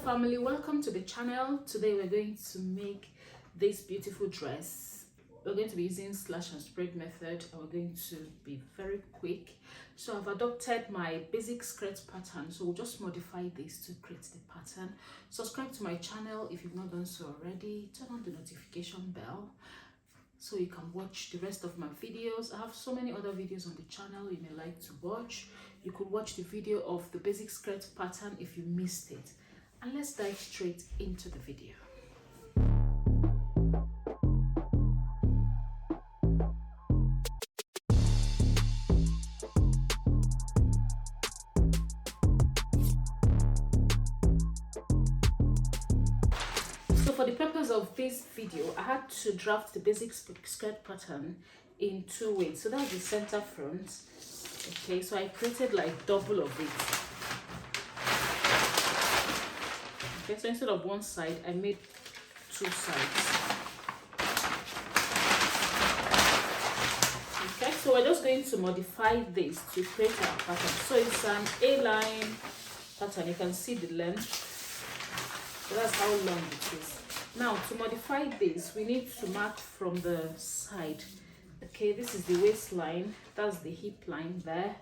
family, welcome to the channel. Today we're going to make this beautiful dress. We're going to be using slash and spread method, and we're going to be very quick. So I've adopted my basic skirt pattern, so we'll just modify this to create the pattern. Subscribe to my channel if you've not done so already. Turn on the notification bell so you can watch the rest of my videos. I have so many other videos on the channel you may like to watch. You could watch the video of the basic skirt pattern if you missed it. And let's dive straight into the video. So for the purpose of this video, I had to draft the basic skirt pattern in two ways. So that's the center front. Okay, so I created like double of it. Okay, so instead of one side, I made two sides. Okay, so we're just going to modify this to create our pattern. So it's an A-line pattern. You can see the length. So that's how long it is. Now, to modify this, we need to mark from the side. Okay, this is the waistline. That's the hip line there.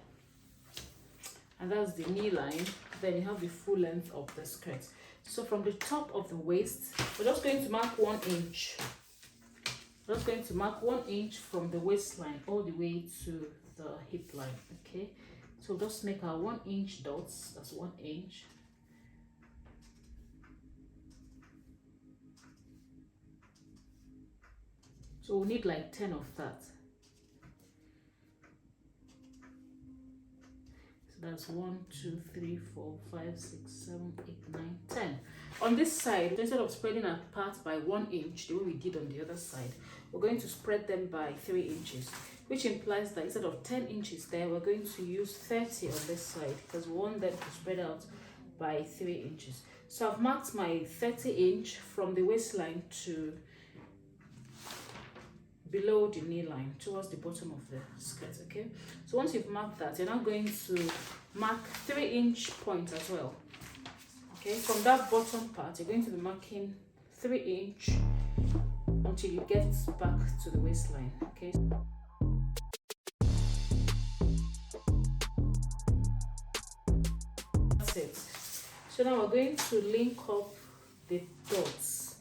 And that's the knee line. Then you have the full length of the skirt. So from the top of the waist, we're just going to mark 1 inch. We're just going to mark 1 inch from the waistline all the way to the hip line. Okay, so just make our 1 inch dots. That's 1 inch. So we'll need like 10 of that. That's 1, 2, 3, 4, 5, 6, 7, 8, 9, 10. On this side, instead of spreading apart by 1 inch, the way we did on the other side, we're going to spread them by 3 inches, which implies that instead of 10 inches there, we're going to use 30 on this side because we want them to spread out by 3 inches. So I've marked my 30 inch from the waistline to below the knee line towards the bottom of the skirt. Okay, so once you've marked that, you're now going to mark 3 inch point as well. Okay, from that bottom part, you're going to be marking 3 inch until you get back to the waistline. Okay, that's it. So now we're going to link up the dots.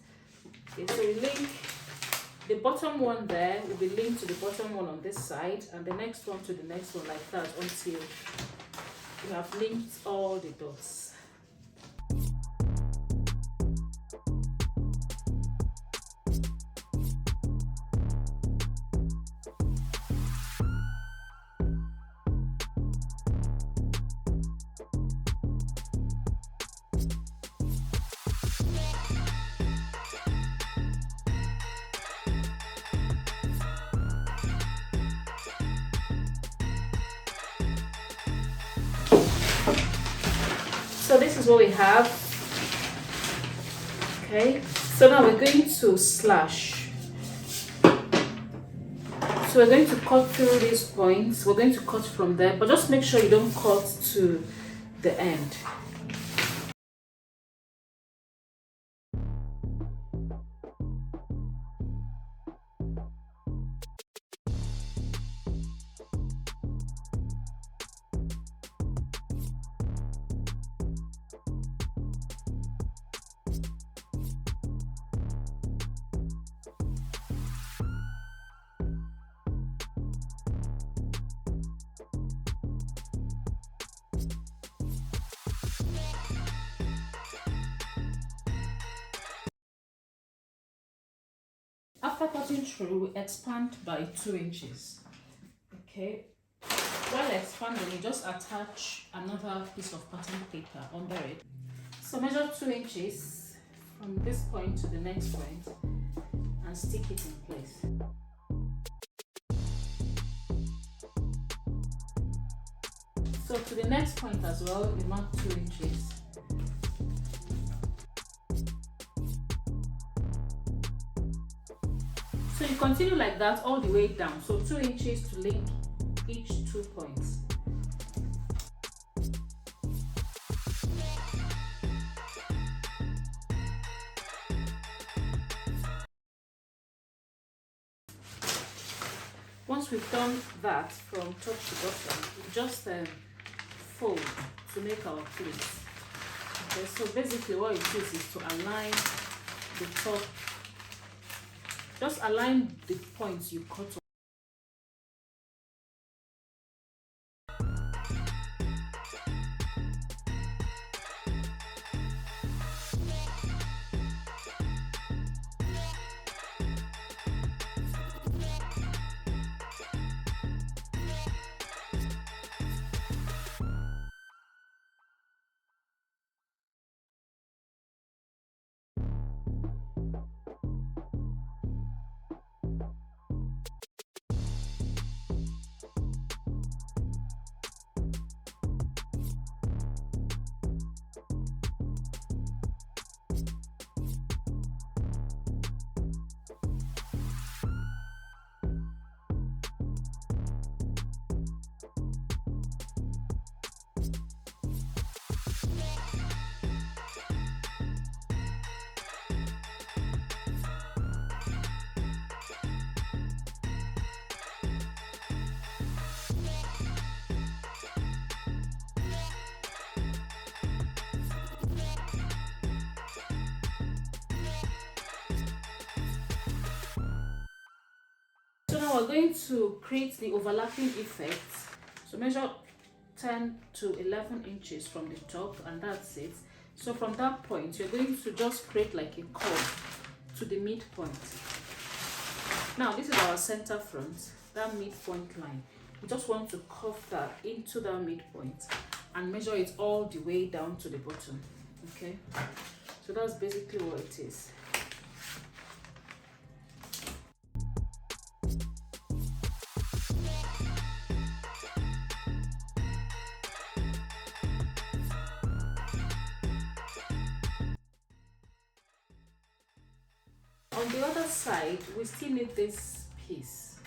Okay, so we link the bottom one there will be linked to the bottom one on this side, and the next one to the next one, like that, until you have linked all the dots. So this is what we have. Okay, so now we're going to slash. So we're going to cut through these points. We're going to cut from there, but just make sure you don't cut to the end. After cutting through, we expand by 2 inches. Okay, while expanding, you just attach another piece of pattern paper under it. So measure 2 inches from this point to the next point and stick it in place. So to the next point as well, we mark 2 inches. So you continue like that all the way down. So 2 inches to link each 2 points. Once we've done that from top to bottom, we just fold to make our pleats. Okay, so basically what it is to align the top, just align the points you cut off. So now we're going to create the overlapping effect. So measure 10 to 11 inches from the top, and that's it. So from that point, you're going to just create like a curve to the midpoint. Now this is our center front, that midpoint line. We just want to curve that into that midpoint and measure it all the way down to the bottom. Okay, so that's basically what it is. On the other side, we still need this piece.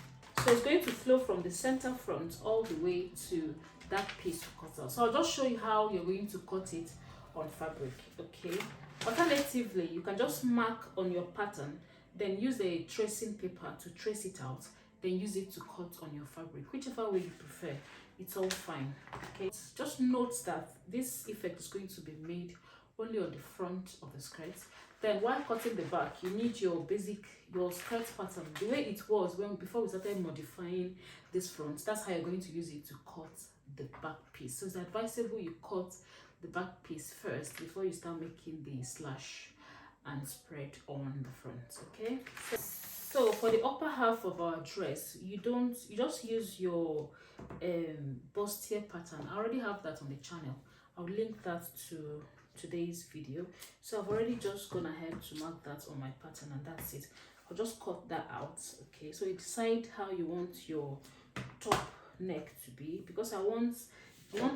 So it's going to flow from the center front all the way to that piece to cut out. So I'll just show you how you're going to cut it on fabric, okay? Alternatively, you can just mark on your pattern, then use a tracing paper to trace it out, then use it to cut on your fabric. Whichever way you prefer, it's all fine, okay? Just note that this effect is going to be made only on the front of the skirt. Then while cutting the back, you need your skirt pattern the way it was before we started modifying this front. That's how you're going to use it to cut the back piece. So it's advisable you cut the back piece first before you start making the slash and spread on the front. Okay, so for the upper half of our dress, you just use your bustier pattern. I already have that on the channel. I'll link that to today's video. So I've already just gone ahead to mark that on my pattern, and that's it. I'll just cut that out. Okay, so you decide how you want your top neck to be, because I want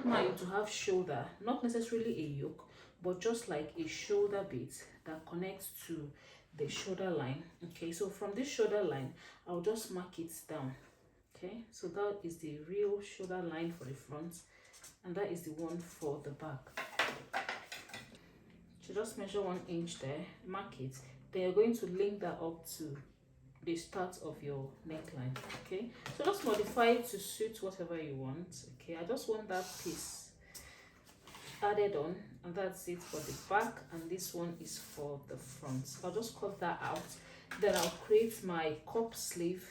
mine to have shoulder, not necessarily a yoke, but just like a shoulder bit that connects to the shoulder line. Okay, so from this shoulder line, I'll just mark it down. Okay, so that is the real shoulder line for the front, and that is the one for the back. So just measure 1 inch there, mark it, then you're going to link that up to the start of your neckline. Okay, so just modify it to suit whatever you want. Okay, I just want that piece added on, and that's it for the back, and this one is for the front. I'll just cut that out, then I'll create my cup sleeve.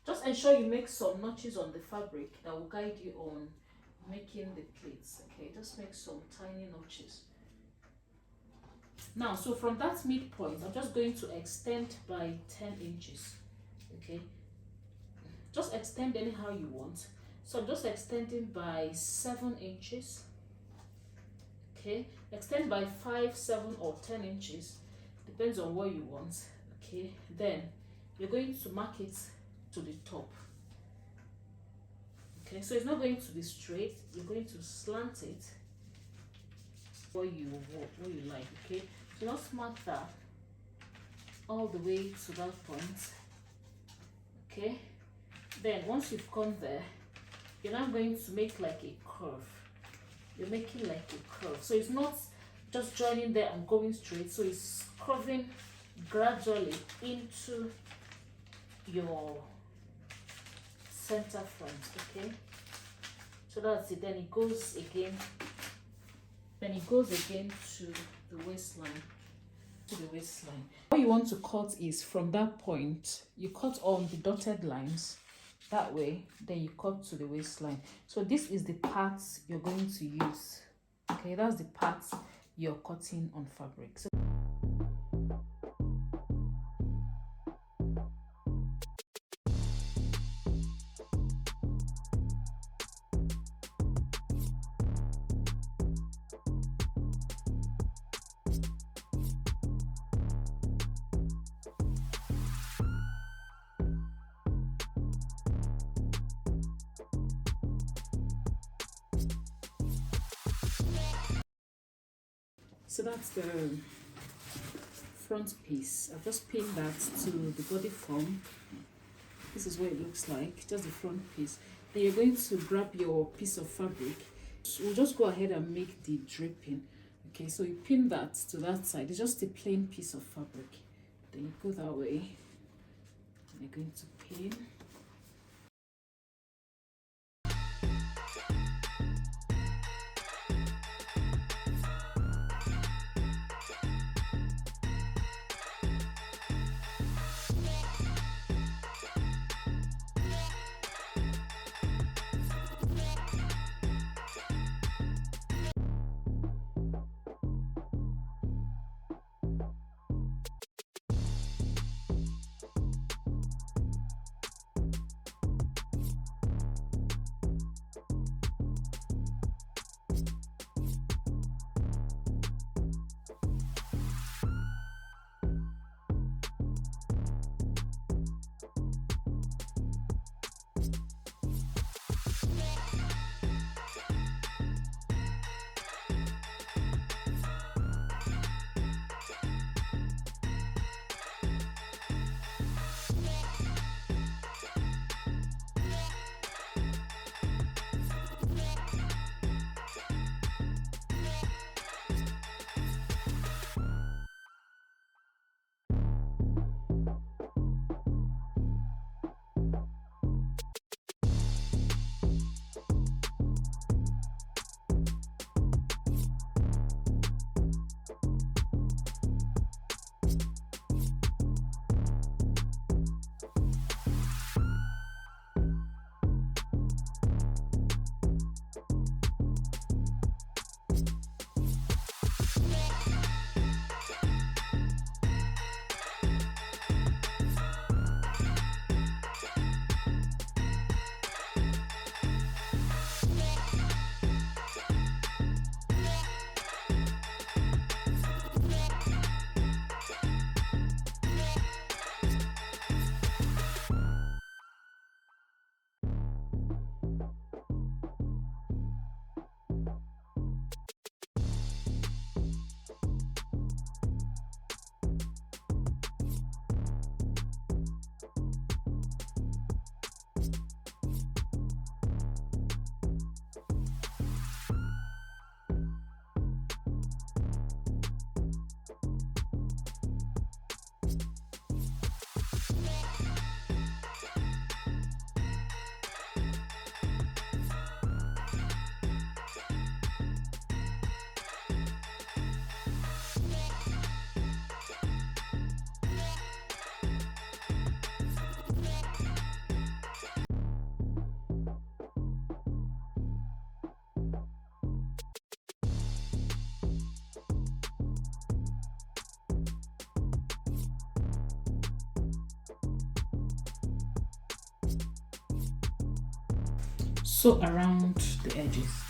Just ensure you make some notches on the fabric that will guide you on making the pleats. Okay, just make some tiny notches. Now, so from that midpoint, I'm just going to extend by 10 inches. Okay, just extend anyhow you want. So I'm just extending by 7 inches. Okay, extend by 5, 7 or 10 inches, depends on what you want. Okay, then you're going to mark it to the top. Okay, so it's not going to be straight, you're going to slant it what you like. Okay, so just mark that all the way to that point. Okay, then once you've come there, you're now going to make like a curve. You're making like a curve, so it's not just joining there and going straight, so it's curving gradually into your center front. Okay, so that's it. Then it goes again to the waistline. What you want to cut is from that point, you cut on the dotted lines that way, then you cut to the waistline. So this is the part you're going to use. Okay, that's the part you're cutting on fabric. So that's the front piece. I've just pinned that to the body form. This is what it looks like, just the front piece. Then you're going to grab your piece of fabric. So we'll just go ahead and make the draping. Okay, so you pin that to that side. It's just a plain piece of fabric. Then you go that way, and you're going to pin. Sew around the edges.